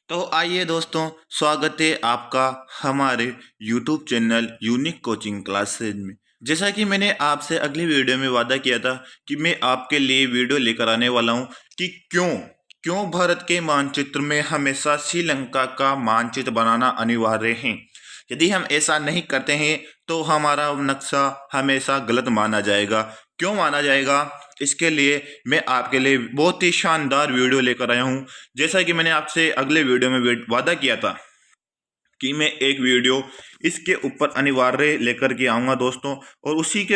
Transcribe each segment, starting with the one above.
तो आइए दोस्तों, स्वागत है आपका हमारे YouTube channel unique coaching classes में। जैसा कि मैंने आपसे अगली वीडियो में वादा किया था कि मैं आपके लिए वीडियो लेकर आने वाला हूं कि क्यों क्यों भारत के मानचित्र में हमेशा श्रीलंका का मानचित्र बनाना अनिवार्य है। यदि हम ऐसा नहीं करते हैं तो हमारा नक्शा हमेशा गलत माना जाएगा। क्यों माना जाएगा, इसके लिए मैं आपके लिए बहुत ही शानदार वीडियो लेकर आया हूं। जैसा कि मैंने आपसे अगले वीडियो में वादा किया था कि मैं एक वीडियो इसके ऊपर अनिवार्य लेकर के आऊँगा दोस्तों, और उसी के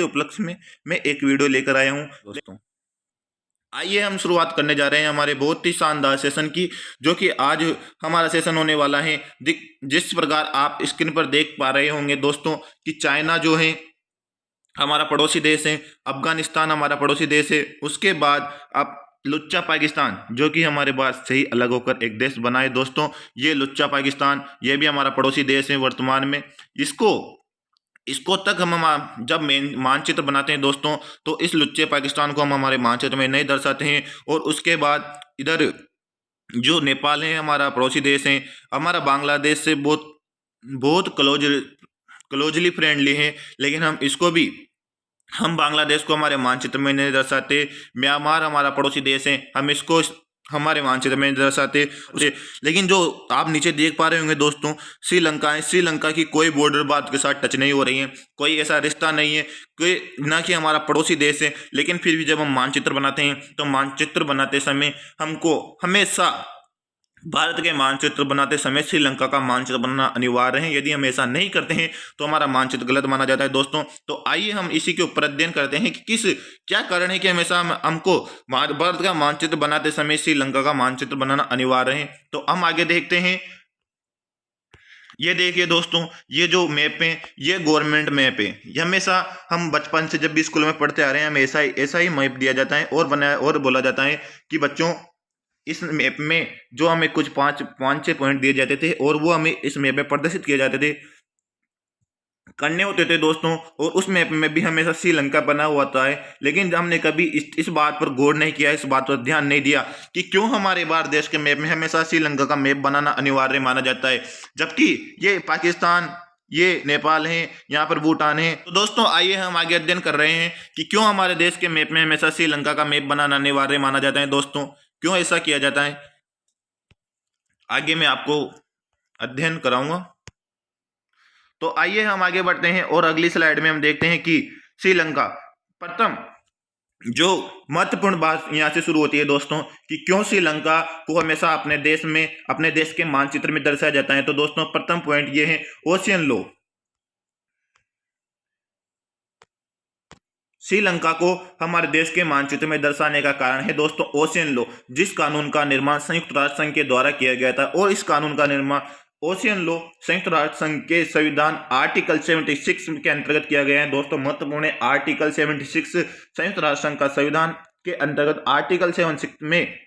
उपलक्ष्य में मैं एक वीडियो लेकर आया हूँ दोस्तों। आइए हम शुरुआत करने जा रहे हैं हमारे बहुत ही शानदार सेशन की, जो कि आज हमारा सेशन होने वाला है। जिस प्रकार आप स्क्रीन पर देख पा रहे होंगे दोस्तों कि चाइना जो है हमारा पड़ोसी देश है, अफगानिस्तान हमारा पड़ोसी देश है, उसके बाद आप लुच्चा पाकिस्तान जो कि हमारे बाद से ही अलग होकर एक देश बना है दोस्तों। ये लुच्चा पाकिस्तान ये भी हमारा पड़ोसी देश है वर्तमान में। इसको इसको तक हम जब मेन मानचित्र बनाते हैं दोस्तों, तो इस लुच्चे पाकिस्तान को हम हमारे मानचित्र में नहीं दर्शाते हैं। और उसके बाद इधर जो नेपाल है हमारा पड़ोसी देश है, हमारा बांग्लादेश से बहुत बहुत क्लोजली फ्रेंडली है, लेकिन हम बांग्लादेश को हमारे मानचित्र में नहीं दर्शाते। म्यांमार हमारा पड़ोसी देश है, हम इसको हमारे मानचित्र में नहीं दर्शाते उसे। लेकिन जो आप नीचे देख पा रहे होंगे दोस्तों, श्रीलंका है, श्रीलंका की कोई बॉर्डर बात के साथ टच नहीं हो रही है, कोई ऐसा रिश्ता नहीं है, कोई ना कि हमारा पड़ोसी देश है। लेकिन फिर भी जब हम मानचित्र बनाते हैं तो मानचित्र बनाते समय हमको हमेशा भारत के मानचित्र बनाते समय श्रीलंका का मानचित्र बनाना अनिवार्य है। यदि हम ऐसा नहीं करते हैं तो हमारा मानचित्र गलत माना जाता है दोस्तों। तो आइए हम इसी के ऊपर अध्ययन करते हैं कि क्या कारण है कि हमेशा हमको भारत का मानचित्र बनाते समय श्रीलंका का मानचित्र बनाना अनिवार्य है। तो हम आगे देखते हैं। ये देखिए दोस्तों, ये जो मैप है ये गवर्नमेंट मैप है। ये हमेशा हम बचपन से जब भी स्कूल में पढ़ते आ रहे हैं, हमें ऐसा ही मैप दिया जाता है और बोला जाता है कि बच्चों इस मैप में जो हमें कुछ पाँच छः पॉइंट दिए जाते थे और वो हमें इस मैप में प्रदर्शित किए जाते थे, करने होते थे दोस्तों। और उस मैप में भी हमेशा श्रीलंका बना हुआ था है। लेकिन हमने कभी इस बात पर गौर नहीं किया, इस बात पर ध्यान नहीं दिया कि क्यों हमारे भारत देश के मैप में हमेशा श्रीलंका का मैप बनाना अनिवार्य माना जाता है, जबकि ये पाकिस्तान, ये नेपाल है, यहाँ पर भूटान है। तो दोस्तों आइए हम आगे अध्ययन कर रहे हैं कि क्यों हमारे देश के मैप में हमेशा श्रीलंका का मैप बनाना अनिवार्य माना जाता है दोस्तों, क्यों ऐसा किया जाता है। आगे मैं आपको अध्ययन कराऊंगा। तो आइए हम आगे बढ़ते हैं और अगली स्लाइड में हम देखते हैं कि श्रीलंका, प्रथम जो महत्वपूर्ण बात यहाँ से शुरू होती है दोस्तों कि क्यों श्रीलंका को हमेशा अपने देश के मानचित्र में दर्शाया जाता है। तो दोस्तों प्रथम पॉइंट ये है ओशियन लॉ। श्रीलंका को हमारे देश के मानचित्र में दर्शाने का कारण है दोस्तों ओशियन लॉ, जिस कानून का निर्माण संयुक्त राष्ट्र संघ के द्वारा किया गया था। और इस कानून का निर्माण ओशियन लॉ संयुक्त राष्ट्र संघ के संविधान आर्टिकल 76 के अंतर्गत किया गया है दोस्तों। महत्वपूर्ण है आर्टिकल 76, संयुक्त राष्ट्र संघ का संविधान के अंतर्गत आर्टिकल 76 में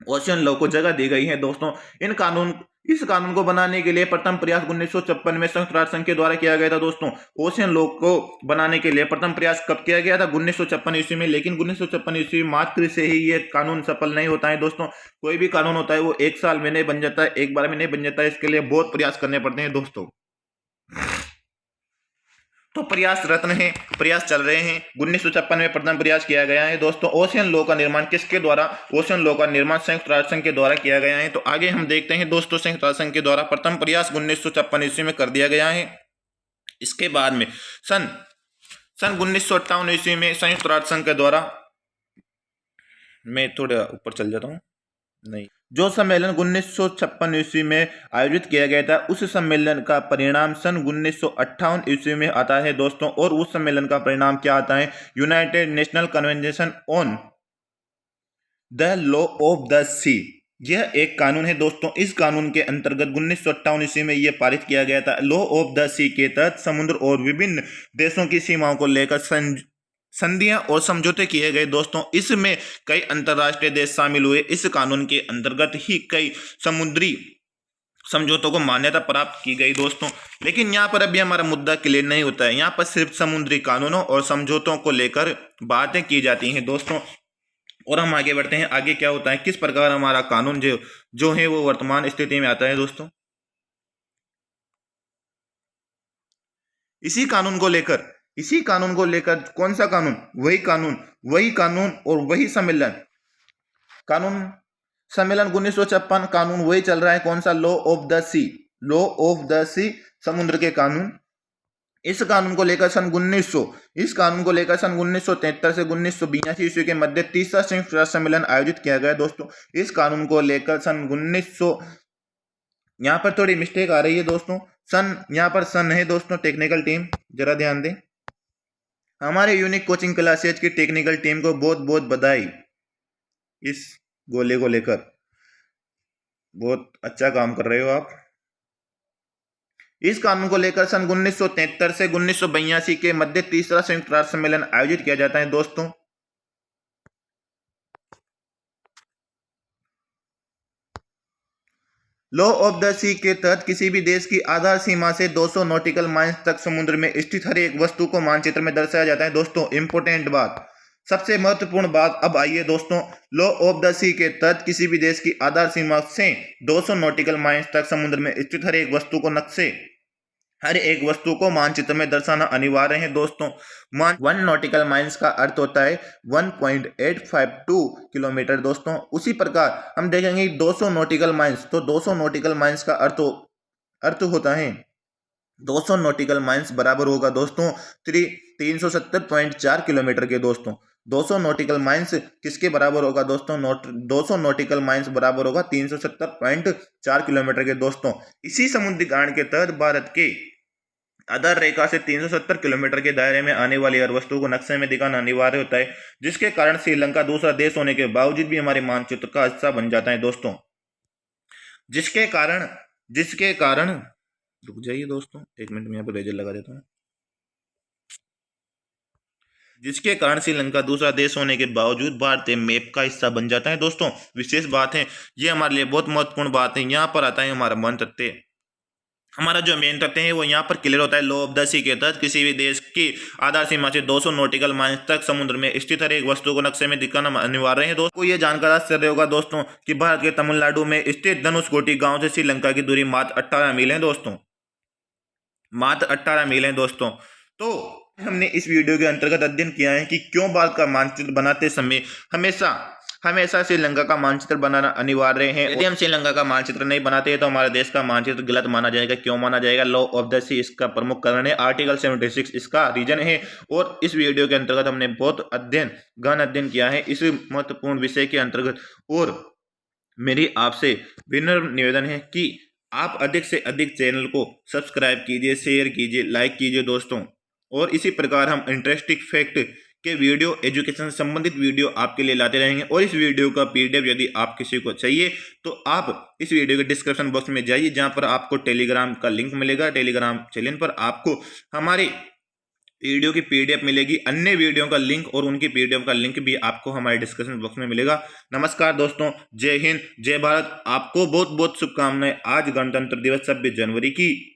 ओशियन लॉ को जगह दी गई है दोस्तों। इस कानून को बनाने के लिए प्रथम प्रयास 1956 में संयुक्त राष्ट्र संघ के द्वारा किया गया था दोस्तों। ओशियन लॉ को बनाने के लिए प्रथम प्रयास कब किया गया था? 1956 ईस्वी में। लेकिन 1956 ईस्वी मात्र से ही ये कानून सफल नहीं होता है दोस्तों। कोई भी कानून होता है वो एक साल में नहीं बन जाता है, एक बार में नहीं बन जाता है, इसके लिए बहुत प्रयास करने पड़ते हैं दोस्तों। तो प्रयास रत्न है, प्रयास चल रहे हैं। 1956 में प्रथम प्रयास किया गया है दोस्तों। ओशियन लॉ का निर्माण किसके द्वारा? ओशियन लॉ का निर्माण संयुक्त राष्ट्र संघ के द्वारा किया गया है। तो आगे हम देखते हैं दोस्तों, संयुक्त राष्ट्र संघ के द्वारा प्रथम प्रयास 1956 ईस्वी में कर दिया गया है। इसके बाद में सन 1958 ईस्वी में संयुक्त राष्ट्र संघ के द्वारा, मैं थोड़ा ऊपर चल जाता हूँ, नहीं, जो सम्मेलन 1956 ईस्वी में आयोजित किया गया था, उस सम्मेलन का परिणाम सन 1958 ईस्वी में आता है दोस्तों। और उस सम्मेलन का परिणाम क्या आता है? United National Convention on the Law of the Sea. यह एक कानून है दोस्तों। इस कानून के अंतर्गत 1958 ईस्वी में यह पारित किया गया था। लॉ ऑफ द सी के तहत समुद्र और विभिन्न देशों की सीमाओं को लेकर संधियां और समझौते किए गए दोस्तों। इसमें कई अंतर्राष्ट्रीय देश शामिल हुए। इस कानून के अंतर्गत ही कई समुद्री समझौतों को मान्यता प्राप्त की गई दोस्तों। लेकिन यहाँ पर अभी हमारा मुद्दा क्लियर नहीं होता है। यहाँ पर सिर्फ समुद्री कानूनों और समझौतों को लेकर बातें की जाती हैं दोस्तों। और हम आगे बढ़ते हैं। आगे क्या होता है, किस प्रकार हमारा कानून जो है वो वर्तमान स्थिति में आता है दोस्तों। इसी कानून को लेकर कौन सा कानून, वही कानून और वही सम्मेलन 1956 कानून वही चल रहा है। कौन सा, लॉ ऑफ द सी, समुद्र के कानून। इस कानून को लेकर सन 1973 से 1982 ईस्वी के मध्य तीसरा संयुक्त राष्ट्र सम्मेलन आयोजित किया गया दोस्तों। इस कानून को लेकर सन 1900, यहाँ पर थोड़ी मिस्टेक आ रही है दोस्तों, यहाँ पर सन है दोस्तों। टेक्निकल टीम जरा ध्यान दें, हमारे यूनिक कोचिंग क्लासेज की टेक्निकल टीम को बहुत बहुत बधाई। इस गोले को लेकर बहुत अच्छा काम कर रहे हो आप। इस कानून को लेकर सन 1973 से 1982 के मध्य तीसरा संयुक्त राष्ट्र सम्मेलन आयोजित किया जाता है दोस्तों। लॉ ऑफ द सी के तहत किसी भी देश की आधार सीमा से 200 नॉटिकल माइल्स तक समुद्र में स्थित हर एक वस्तु को मानचित्र में दर्शाया जाता है दोस्तों। इंपोर्टेंट बात, सबसे महत्वपूर्ण बात अब आइए दोस्तों। लॉ ऑफ द सी के तहत किसी भी देश की आधार सीमा से 200 नॉटिकल माइल्स तक समुद्र में स्थित हर एक वस्तु को मानचित्र में दर्शाना अनिवार्य है दोस्तों। 1 नॉटिकल माइल्स का अर्थ होता है 1.852 किलोमीटर दोस्तों। उसी प्रकार हम देखेंगे 200 नॉटिकल माइल्स, तो 200 नॉटिकल माइल्स का अर्थ होता है 200 नॉटिकल माइल्स बराबर होगा दोस्तों 370.4 किलोमीटर के दोस्तों। 200 नॉटिकल माइल्स किसके बराबर होगा दोस्तों, 200 नॉटिकल माइल्स बराबर होगा 370.4 किलोमीटर के दोस्तों। इसी समुद्री गांड के तहत भारत के आधार रेखा से 370 किलोमीटर के दायरे में आने वाली हर वस्तु को नक्शे में दिखाना अनिवार्य होता है, जिसके कारण श्रीलंका दूसरा देश होने के बावजूद भी हमारे मानचित्र का हिस्सा बन जाता है दोस्तों। जिसके कारण रुक जाइए दोस्तों, 1 मिनट में यहाँ पर रेजर लगा देता हूँ। जिसके कारण श्रीलंका दूसरा देश होने के बावजूद भारतीय मैप का हिस्सा बन जाता है दोस्तों। विशेष बात है, ये हमारे लिए बहुत महत्वपूर्ण बात है। यहाँ पर आता है हमारा मेन तथ्य, हमारा जो मेन तथ्य है वो यहाँ पर क्लियर होता है। लॉ ऑफ द सी के तहत किसी भी देश की आधार सीमा से 200 नॉटिकल माइल्स तक समुद्र में स्थित हर एक वस्तु को नक्शे में दिखाना अनिवार्य है दोस्तों। ये जानकर आश्चर्य होगा दोस्तों कि भारत के तमिलनाडु में स्थित धनुषकोटी गांव से श्रीलंका की दूरी मात्र 18 मील है दोस्तों, मात्र 18 मील है दोस्तों। तो हमने इस वीडियो के अंतर्गत अध्ययन किया है कि क्यों भारत का मानचित्र बनाते समय हमेशा श्रीलंका का मानचित्र बनाना अनिवार्य है। यदि हम श्रीलंका का मानचित्र नहीं बनाते हैं तो हमारे देश का मानचित्र गलत माना जाएगा। क्यों माना जाएगा, लॉ ऑफ द सी इसका प्रमुख कारण है, आर्टिकल 76 इसका रीजन है। और इस वीडियो के अंतर्गत हमने बहुत गहन अध्ययन किया है इस महत्वपूर्ण विषय के अंतर्गत। और मेरी आपसे विनम्र निवेदन है कि आप अधिक से अधिक चैनल को सब्सक्राइब कीजिए, शेयर कीजिए, लाइक कीजिए दोस्तों। और इसी प्रकार हम इंटरेस्टिंग फैक्ट के वीडियो, एजुकेशन से संबंधित वीडियो आपके लिए लाते रहेंगे। और इस वीडियो का पीडीएफ यदि आप किसी को चाहिए तो आप इस वीडियो के डिस्क्रिप्शन बॉक्स में जाइए, जहां पर आपको टेलीग्राम का लिंक मिलेगा। टेलीग्राम चैनल पर आपको हमारे वीडियो की पीडीएफ मिलेगी, अन्य वीडियो का लिंक और उनकी पीडीएफ का लिंक भी आपको हमारे डिस्क्रिप्शन बॉक्स में मिलेगा। नमस्कार दोस्तों, जय हिंद, जय भारत। आपको बहुत बहुत शुभकामनाएं आज गणतंत्र दिवस 26 जनवरी की।